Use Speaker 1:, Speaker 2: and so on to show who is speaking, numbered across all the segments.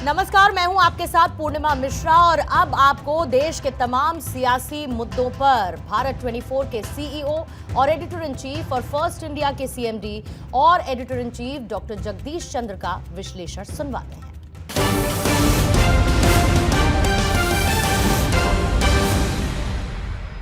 Speaker 1: नमस्कार, मैं हूं आपके साथ पूर्णिमा मिश्रा और अब आपको देश के तमाम सियासी मुद्दों पर भारत 24 के सीईओ और एडिटर इन चीफ और फर्स्ट इंडिया के सीएमडी और editor in chief doctor Jagdish Chandra का विश्लेषण सुनवाते हैं।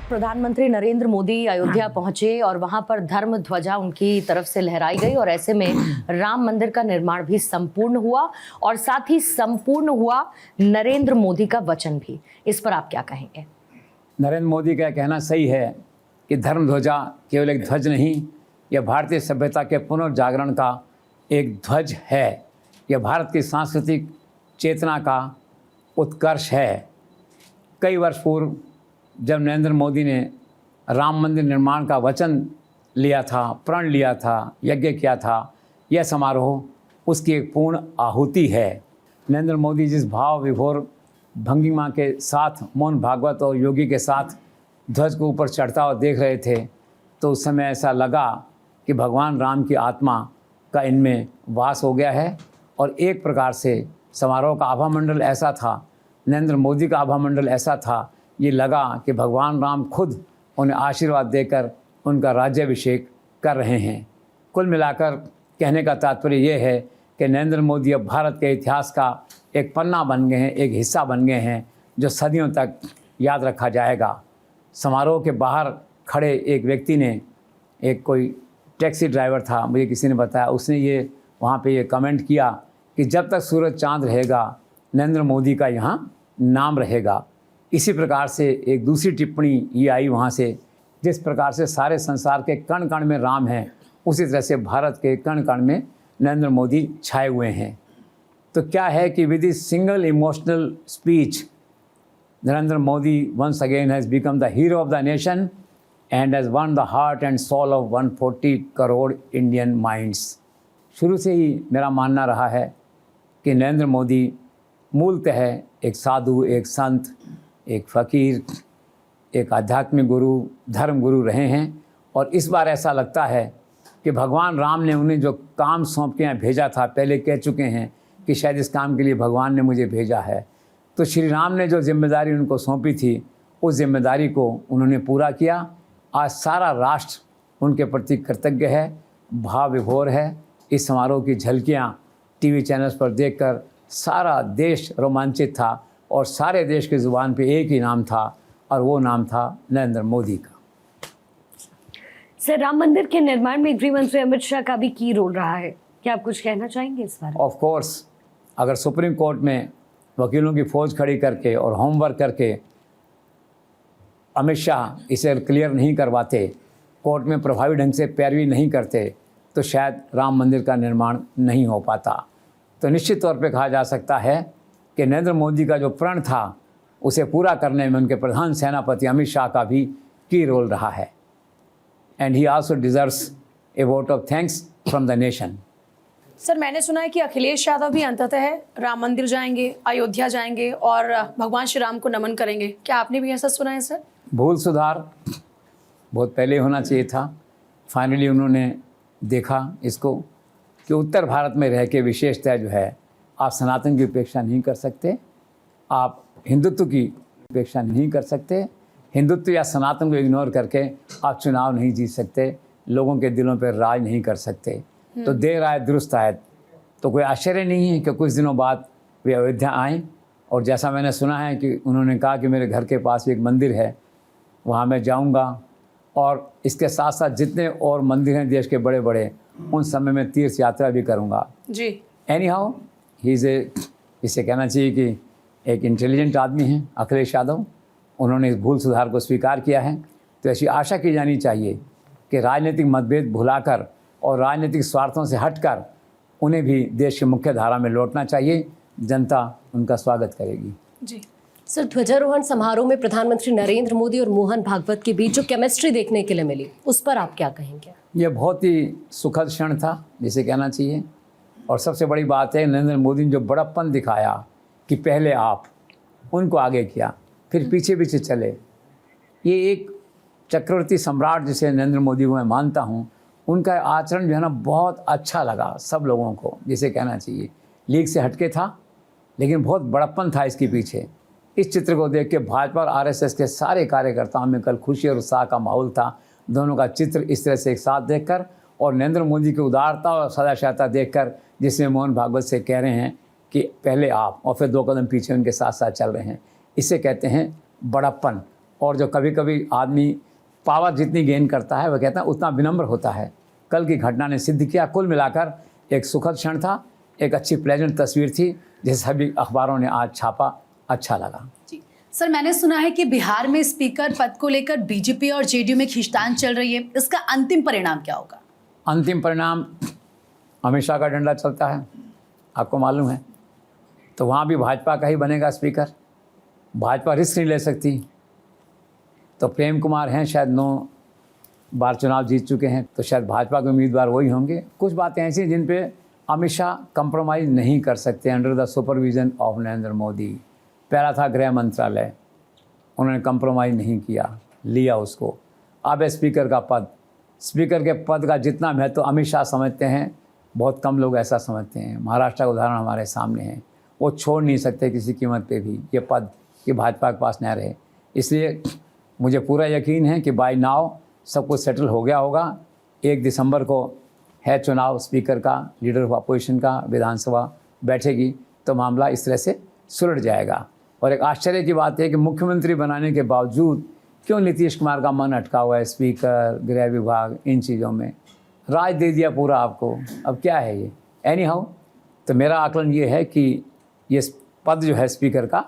Speaker 1: प्रधानमंत्री नरेंद्र मोदी अयोध्या पहुंचे और वहां पर धर्म ध्वजा उनकी तरफ से लहराई गई और ऐसे में राम मंदिर का निर्माण भी संपूर्ण हुआ और साथ ही संपूर्ण हुआ नरेंद्र मोदी का वचन भी। इस पर आप क्या कहेंगे?
Speaker 2: नरेंद्र मोदी का कहना सही है कि धर्म ध्वजा केवल एक ध्वज नहीं, यह भारतीय सभ्यता के पुनर्जागरण का एक ध्वज है। यह भारत की सांस्कृतिक चेतना का उत्कर्ष है। कई वर्ष पूर्व जब नरेंद्र मोदी ने राम मंदिर निर्माण का वचन लिया था, प्रण लिया था, यज्ञ किया था, यह समारोह उसकी एक पूर्ण आहुति है। नरेंद्र मोदी जिस भाव विभोर भंगिमा के साथ मोहन भागवत और योगी के साथ ध्वज को ऊपर चढ़ता हुआ देख रहे थे, तो उस समय ऐसा लगा कि भगवान राम की आत्मा का इनमें वास हो गया है। और एक प्रकार से समारोह का आभामंडल ऐसा था, नरेंद्र मोदी का आभामंडल ऐसा था, ये लगा कि भगवान राम खुद उन्हें आशीर्वाद देकर उनका राज्याभिषेक कर रहे हैं। कुल मिलाकर कहने का तात्पर्य ये है कि नरेंद्र मोदी अब भारत के इतिहास का एक पन्ना बन गए हैं, एक हिस्सा बन गए हैं जो सदियों तक याद रखा जाएगा। समारोह के बाहर खड़े एक व्यक्ति ने, एक कोई टैक्सी ड्राइवर था, मुझे किसी ने बताया, उसने ये वहाँ पे ये कमेंट किया कि जब तक सूरज चाँद रहेगा नरेंद्र मोदी का यहाँ नाम रहेगा। इसी प्रकार से एक दूसरी टिप्पणी ये आई वहाँ से, जिस प्रकार से सारे संसार के कण कण में राम हैं, उसी तरह से भारत के कण कण में नरेंद्र मोदी छाए हुए हैं। तो क्या है कि with this single emotional speech Narendra Modi once again has become the hero of the nation and has won the heart and soul of 140 crore Indian minds. शुरू से ही मेरा मानना रहा है कि नरेंद्र मोदी मूलतः एक साधु, एक संत, एक फ़कीर, एक आध्यात्मिक गुरु, धर्म गुरु रहे हैं। और इस बार ऐसा लगता है कि भगवान राम ने उन्हें जो काम सौंप के यहाँ भेजा था, पहले कह चुके हैं कि शायद इस काम के लिए भगवान ने मुझे भेजा है, तो श्री राम ने जो जिम्मेदारी उनको सौंपी थी उस जिम्मेदारी को उन्होंने पूरा किया। आज सारा राष्ट्र उनके प्रति कृतज्ञ है, भाव विभोर है। इस समारोह की झलकियाँ टीवी चैनल्स पर देखकर सारा देश रोमांचित था और सारे देश की ज़ुबान पे एक ही नाम था और वो नाम था नरेंद्र मोदी का।
Speaker 1: सर, राम मंदिर के निर्माण में गृह मंत्री अमित शाह का भी की रोल रहा है, क्या आप कुछ कहना चाहेंगे इस बारे में?
Speaker 2: ऑफ कोर्स, अगर सुप्रीम कोर्ट में वकीलों की फ़ौज खड़ी करके और होमवर्क करके अमित शाह इसे क्लियर नहीं करवाते, कोर्ट में प्रभावी ढंग से पैरवी नहीं करते, तो शायद राम मंदिर का निर्माण नहीं हो पाता। तो निश्चित तौर पे कहा जा सकता है कि नरेंद्र मोदी का जो प्रण था उसे पूरा करने में उनके प्रधान सेनापति अमित शाह का भी की रोल रहा है। And he also deserves A vote of thanks from the nation.
Speaker 3: Sir, मैंने सुना है कि अखिलेश यादव भी अंततः राम मंदिर जाएंगे, अयोध्या जाएंगे और भगवान श्री राम को नमन करेंगे, क्या आपने भी ऐसा सुना है सर?
Speaker 2: भूल सुधार बहुत पहले होना चाहिए था। फाइनली उन्होंने देखा इसको कि उत्तर भारत में रह के विशेषतः जो है, आप सनातन की उपेक्षा नहीं कर सकते, आप हिंदुत्व की उपेक्षा नहीं कर सकते, हिंदुत्व या सनातन को इग्नोर करके आप चुनाव नहीं जीत सकते, लोगों के दिलों पर राज नहीं कर सकते। तो देर आए दुरुस्त आए, तो कोई आश्चर्य नहीं है कि कुछ दिनों बाद वे अयोध्या आएँ। और जैसा मैंने सुना है कि उन्होंने कहा कि मेरे घर के पास एक मंदिर है, वहाँ मैं जाऊँगा और इसके साथ साथ जितने और मंदिर हैं देश के बड़े बड़े, उन समय में तीर्थ यात्रा भी करूँगा
Speaker 3: जी।
Speaker 2: एनी हाउ ही इज़ इसे कहना चाहिए कि एक इंटेलिजेंट आदमी हैं अखिलेश यादव, उन्होंने इस भूल सुधार को स्वीकार किया है। तो ऐसी आशा की जानी चाहिए कि राजनीतिक मतभेद भुलाकर और राजनीतिक स्वार्थों से हटकर उन्हें भी देश की मुख्य धारा में लौटना चाहिए। जनता उनका स्वागत करेगी।
Speaker 3: जी
Speaker 1: सर, ध्वजारोहण समारोह में प्रधानमंत्री नरेंद्र मोदी और मोहन भागवत के बीच जो केमिस्ट्री देखने के लिए मिली, उस पर आप क्या कहेंगे?
Speaker 2: यह बहुत ही सुखद क्षण था जिसे कहना चाहिए। और सबसे बड़ी बात है, नरेंद्र मोदी ने जो बड़प्पन दिखाया कि पहले आप उनको आगे किया, फिर पीछे पीछे चले। ये एक चक्रवर्ती सम्राट जिसे नरेंद्र मोदी को मैं मानता हूँ, उनका आचरण जो है ना बहुत अच्छा लगा सब लोगों को, जिसे कहना चाहिए। लीग से हटके था लेकिन बहुत बड़प्पन था इसके पीछे। इस चित्र को देख के भाजपा और आरएसएस के सारे कार्यकर्ताओं में कल खुशी और उत्साह का माहौल था। दोनों का चित्र इस तरह से एक साथ देखकर और नरेंद्र मोदी की उदारता और सदाचारता देखकर, जिसमें मोहन भागवत से कह रहे हैं कि पहले आप और फिर 2 कदम पीछे उनके साथ साथ चल रहे हैं, इसे कहते हैं बड़प्पन। और जो कभी कभी आदमी पावर जितनी गेन करता है वह कहता है उतना विनम्र होता है। कल की घटना ने सिद्ध किया। कुल मिलाकर एक सुखद क्षण था, एक अच्छी प्लेजेंट तस्वीर थी, जिसे सभी अखबारों ने आज छापा। अच्छा लगा
Speaker 3: जी सर, मैंने सुना है कि बिहार में स्पीकर पद को लेकर बीजेपी और जेडीयू में खींचतान चल रही है। इसका अंतिम परिणाम क्या होगा?
Speaker 2: अंतिम परिणाम अमित शाह का डंडा चलता है, आपको मालूम है, तो वहाँ भी भाजपा का ही बनेगा स्पीकर। भाजपा रिस्क नहीं ले सकती, तो प्रेम कुमार हैं, शायद 9 बार चुनाव जीत चुके हैं, तो शायद भाजपा के उम्मीदवार वही होंगे। कुछ बातें ऐसी हैं जिन पे अमित शाह कंप्रोमाइज़ नहीं कर सकते under the supervision of Narendra Modi. पहला था गृह मंत्रालय, उन्होंने कंप्रोमाइज़ नहीं किया, लिया उसको। अब है स्पीकर का पद। स्पीकर के पद का जितना महत्व अमित शाह समझते हैं, बहुत कम लोग ऐसा समझते हैं। महाराष्ट्र का उदाहरण हमारे सामने है, वो छोड़ नहीं सकते किसी कीमत पे भी ये पद कि भाजपा के पास न रहे। इसलिए मुझे पूरा यकीन है कि बाय नाउ सब कुछ सेटल हो गया होगा। 1 दिसंबर को है चुनाव स्पीकर का, लीडर ऑफ अपोजिशन का, विधानसभा बैठेगी तो मामला इस तरह से सुलझ जाएगा। और एक आश्चर्य की बात है कि मुख्यमंत्री बनाने के बावजूद क्यों नीतीश कुमार का मन अटका हुआ है स्पीकर, गृह विभाग, इन चीज़ों में। राज दे दिया पूरा आपको, अब क्या है ये। एनी हाउ, तो मेरा आकलन ये है कि ये पद जो है स्पीकर का,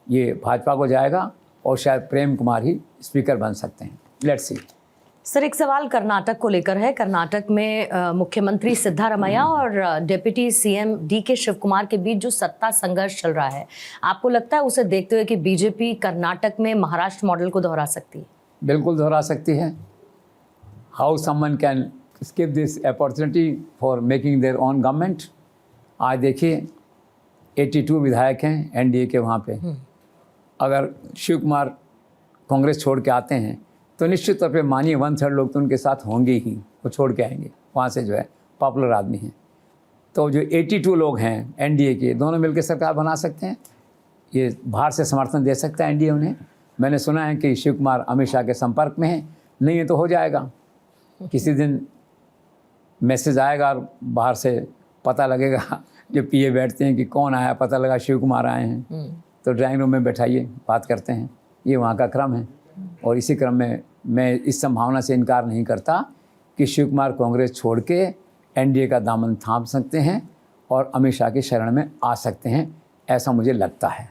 Speaker 2: ये भाजपा को जाएगा और शायद प्रेम कुमार ही स्पीकर बन सकते हैं। Let's see.
Speaker 1: सर, एक सवाल कर्नाटक को लेकर है। कर्नाटक में मुख्यमंत्री सिद्धारमैया और deputy CM DK Shivakumar के बीच जो सत्ता संघर्ष चल रहा है, आपको लगता है उसे देखते हुए कि बीजेपी कर्नाटक में महाराष्ट्र मॉडल को दोहरा सकती है?
Speaker 2: बिल्कुल दोहरा सकती है। How someone can skip this opportunity for making their own government. आज देखिए 82 विधायक हैं एनडीए के वहाँ पे। अगर शिव कुमार कांग्रेस छोड़ के आते हैं तो निश्चित तौर पे मानिए 1/3 लोग तो उनके साथ होंगे ही, वो छोड़ के आएंगे। वहाँ से जो है पॉपुलर आदमी हैं, तो जो 82 लोग हैं एनडीए के, दोनों मिलकर सरकार बना सकते हैं। ये बाहर से समर्थन दे सकता है एनडीए उन्हें। मैंने सुना है कि शिव कुमार अमित शाह के संपर्क में है, नहीं है तो हो जाएगा। किसी दिन मैसेज आएगा और बाहर से पता लगेगा, जो पीए बैठते हैं कि कौन आया, पता लगा शिव कुमार आए हैं, तो ड्राइंग रूम में बैठाइए, बात करते हैं। ये वहाँ का क्रम है। और इसी क्रम में मैं इस संभावना से इनकार नहीं करता कि शिव कुमार कांग्रेस छोड़ के एनडीए का दामन थाम सकते हैं और अमित शाह की शरण में आ सकते हैं, ऐसा मुझे लगता है।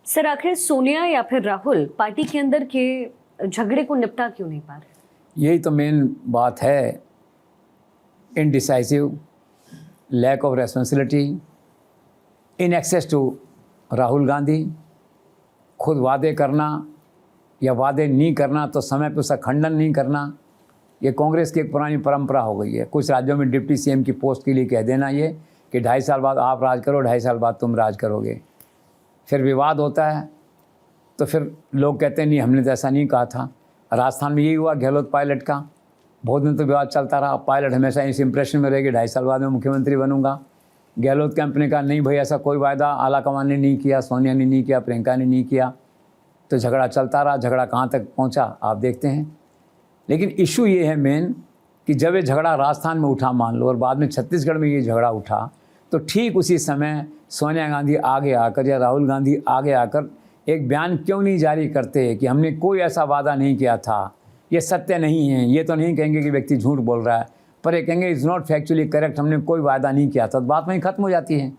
Speaker 1: सर, आखिर सोनिया या फिर राहुल पार्टी के अंदर के झगड़े को निपटा क्यों नहीं पा रहे?
Speaker 2: यही तो मेन बात है। Indecisive, lack of responsibility, in excess to Rahul Gandhi. खुद वादे करना या वादे नहीं करना तो समय पर उसका खंडन नहीं करना, ये कांग्रेस की एक पुरानी परंपरा हो गई है। कुछ राज्यों में डिप्टी सीएम की पोस्ट के लिए कह देना ये कि 2.5 साल बाद आप राज करो, 2.5 साल बाद तुम राज करोगे। फिर विवाद होता है तो फिर लोग कहते हैं नहीं हमने तो ऐसा नहीं कहा था। राजस्थान में यही हुआ गहलोत पायलट का, बहुत दिन तो विवाद चलता रहा। पायलट हमेशा इस इंप्रेशन में रहेगी 2.5 साल बाद मैं मुख्यमंत्री बनूंगा। गहलोत कैंप ने कहा नहीं भाई ऐसा कोई वायदा आलाकमान ने नहीं किया, सोनिया ने नहीं किया, प्रियंका ने नहीं किया। तो झगड़ा चलता रहा। झगड़ा कहाँ तक पहुँचा आप देखते हैं। लेकिन इशू ये है मेन कि जब ये झगड़ा राजस्थान में उठा मान लो और बाद में छत्तीसगढ़ में ये झगड़ा उठा, तो ठीक उसी समय सोनिया गांधी आगे आकर या राहुल गांधी आगे आकर एक बयान क्यों नहीं जारी करते कि हमने कोई ऐसा वादा नहीं किया था, ये सत्य नहीं है। ये तो नहीं कहेंगे कि व्यक्ति झूठ बोल रहा है, पर ये कहेंगे इज़ नॉट फैक्चुअली करेक्ट, हमने कोई वादा नहीं किया था, तो बात वहीं ख़त्म हो जाती है।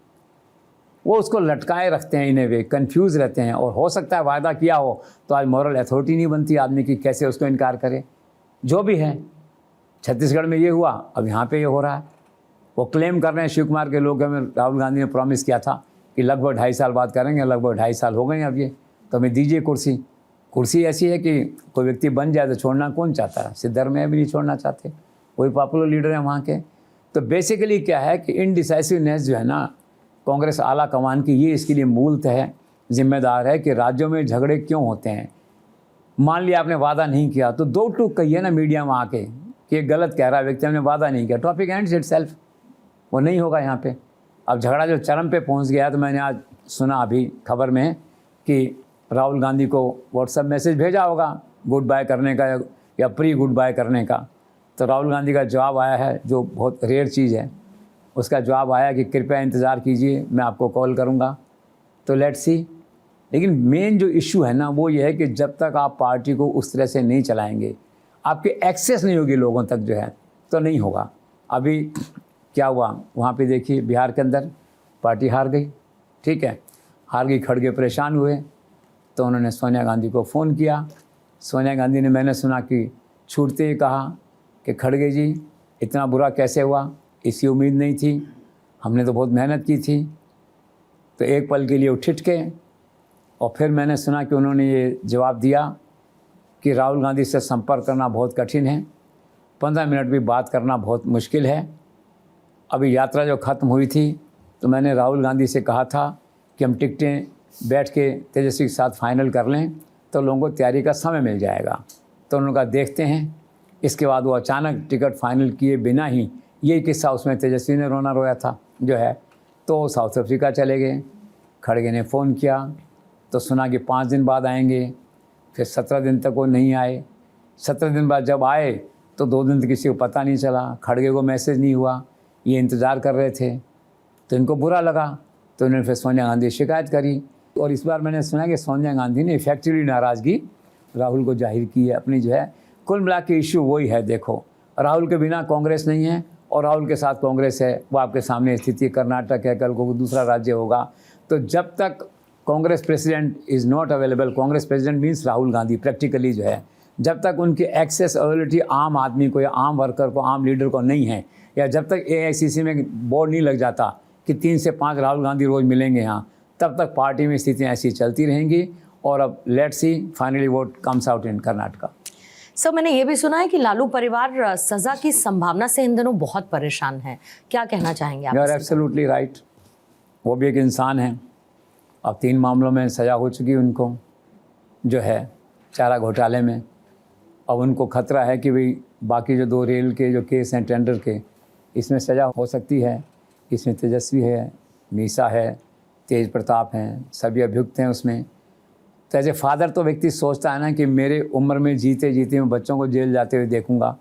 Speaker 2: वो उसको लटकाए रखते हैं, इन्हें वे कन्फ्यूज़ रहते हैं। और हो सकता है वायदा किया हो तो आज मॉरल अथॉरिटी नहीं बनती आदमी की, कैसे उसको इनकार करे। जो भी है, छत्तीसगढ़ में ये हुआ, अब यहाँ पे ये हो रहा है। वो क्लेम कर रहे हैं शिव कुमार के लोग, हमें राहुल गांधी ने प्रॉमिस किया था कि लगभग 2.5 साल बाद करेंगे, लगभग 2.5 साल हो गए अब ये, तो हमें दीजिए कुर्सी। कुर्सी ऐसी है कि कोई व्यक्ति बन जाए तो छोड़ना कौन चाहता है। सिद्धरमैया भी नहीं छोड़ना चाहते, वही पॉपुलर लीडर हैं वहाँ के। तो बेसिकली क्या है कि इनडिसाइसिवनेस जो है ना कांग्रेस आला कमान की, ये इसके लिए मूलतः जिम्मेदार है कि राज्यों में झगड़े क्यों होते हैं। मान लिया आपने वादा नहीं किया तो 2 टूक कहिए ना मीडिया में आके कि ये गलत कह रहा है व्यक्ति, हमने वादा नहीं किया, टॉपिक एंड्स इटसेल्फ। वो नहीं होगा यहाँ पे। अब झगड़ा जो चरम पे पहुंच गया, तो मैंने आज सुना अभी खबर में कि राहुल गांधी को व्हाट्सएप मैसेज भेजा होगा गुड बाय करने का या प्री गुड बाय करने का। तो राहुल गांधी का जवाब आया है, जो बहुत रेयर चीज़ है। उसका जवाब आया कि कृपया इंतज़ार कीजिए, मैं आपको कॉल करूंगा। तो लेट्स सी। लेकिन मेन जो इशू है ना, वो ये है कि जब तक आप पार्टी को उस तरह से नहीं चलाएंगे, आपकी एक्सेस नहीं होगी लोगों तक जो है, तो नहीं होगा। अभी क्या हुआ वहाँ पे देखिए, बिहार के अंदर पार्टी हार गई, ठीक है, हार गई, खड़गे परेशान हुए, तो उन्होंने सोनिया गांधी को फ़ोन किया। सोनिया गांधी ने, मैंने सुना कि छूटते ही कहा कि खड़गे जी इतना बुरा कैसे हुआ, इसकी उम्मीद नहीं थी, हमने तो बहुत मेहनत की थी। तो एक पल के लिए उठ के, और फिर मैंने सुना कि उन्होंने ये जवाब दिया कि राहुल गांधी से संपर्क करना बहुत कठिन है, 15 मिनट भी बात करना बहुत मुश्किल है। अभी यात्रा जो ख़त्म हुई थी, तो मैंने राहुल गांधी से कहा था कि हम टिकटें बैठ के तेजस्वी के साथ फाइनल कर लें, तो लोगों को तैयारी का समय मिल जाएगा। तो उन्होंने कहा देखते हैं। इसके बाद वो अचानक टिकट फाइनल किए बिना ही, यही किस्सा उसमें तेजस्वी ने रोना रोया था जो है, तो साउथ अफ्रीका चले गए। खड़गे ने फ़ोन किया तो सुना कि 5 दिन बाद आएंगे, फिर 17 दिन तक वो नहीं आए। 17 दिन बाद जब आए तो 2 दिन तक किसी को पता नहीं चला, खड़गे को मैसेज नहीं हुआ, ये इंतज़ार कर रहे थे। तो इनको बुरा लगा, तो उन्होंने फिर सोनिया गांधी शिकायत करी। और इस बार मैंने सुना कि सोनिया गांधी ने इफेक्टिवली नाराज़गी राहुल को जाहिर की है अपनी जो है। कुल मिला के इशू वही है। देखो, राहुल के बिना कांग्रेस नहीं है और राहुल के साथ कांग्रेस है, वो आपके सामने स्थिति। कर्नाटक है, कल को दूसरा राज्य होगा। तो जब तक Congress president is not available, Congress president means Rahul Gandhi practically जो है, जब तक उनकी एक्सेस अवेलेबिलिटी आम आदमी को या आम वर्कर को, आम लीडर को नहीं है, या जब तक AICC में बोर्ड नहीं लग जाता कि 3 से 5 राहुल गांधी रोज़ मिलेंगे यहाँ, तब तक पार्टी में स्थितियाँ ऐसी चलती रहेंगी। और अब let's see finally vote comes out in Karnataka.
Speaker 3: Sir, मैंने ये भी सुना है कि लालू परिवार सज़ा की संभावना से इन दिनों बहुत परेशान है, क्या कहना चाहेंगे आप?
Speaker 2: You are absolutely right. वो भी एक इंसान है। अब 3 मामलों में सज़ा हो चुकी उनको जो है, चारा घोटाले में। अब उनको खतरा है कि भाई बाकी जो 2 रेल के जो केस हैं, टेंडर के, इसमें सज़ा हो सकती है। इसमें तेजस्वी है, मीसा है, तेज प्रताप हैं, सभी अभियुक्त हैं उसमें। तो एज ए फादर तो व्यक्ति सोचता है ना कि मेरे उम्र में जीते जीते मैं बच्चों को जेल जाते हुए देखूंगा।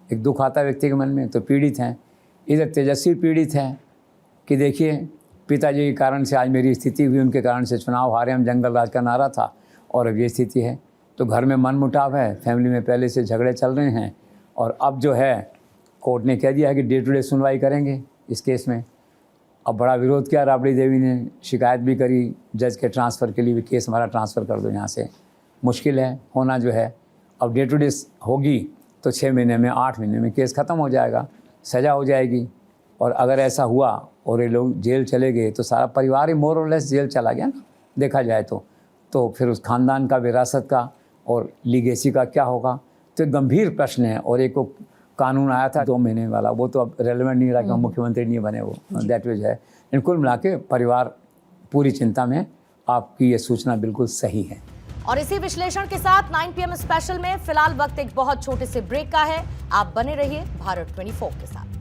Speaker 2: एक दुख आता है व्यक्ति के मन में। तो पीड़ित हैं, इधर तेजस्वी पीड़ित हैं कि देखिए पिताजी के कारण से आज मेरी स्थिति हुई, उनके कारण से चुनाव हारे हम, जंगल राज का नारा था और अब ये स्थिति है। तो घर में मनमुटाव है, फैमिली में पहले से झगड़े चल रहे हैं। और अब जो है कोर्ट ने कह दिया है कि डे टू डे सुनवाई करेंगे इस केस में। अब बड़ा विरोध किया, राबड़ी देवी ने शिकायत भी करी जज के ट्रांसफ़र के लिए भी, केस हमारा ट्रांसफ़र कर दो यहाँ से। मुश्किल है होना जो है। अब डे टू डे होगी तो 6 महीने में, 8 महीने में केस ख़त्म हो जाएगा, सज़ा हो जाएगी। और अगर ऐसा हुआ और ये लोग जेल चले गए तो सारा परिवार ही मोर और लेस जेल चला गया ना, देखा जाए तो फिर उस ख़ानदान का, विरासत का और लीगेसी का क्या होगा। तो गंभीर प्रश्न है। और एक कानून आया था 2 महीने वाला, वो तो अब रेलेवेंट नहीं रहा कि मुख्यमंत्री नहीं बने वो, दैट वेज है। इन कुल मिला के परिवार पूरी चिंता में। आपकी ये सूचना बिल्कुल सही है।
Speaker 1: और इसी विश्लेषण के साथ 9 PM स्पेशल में फिलहाल वक्त एक बहुत छोटे से ब्रेक का है। आप बने रहिए भारत 24 के साथ।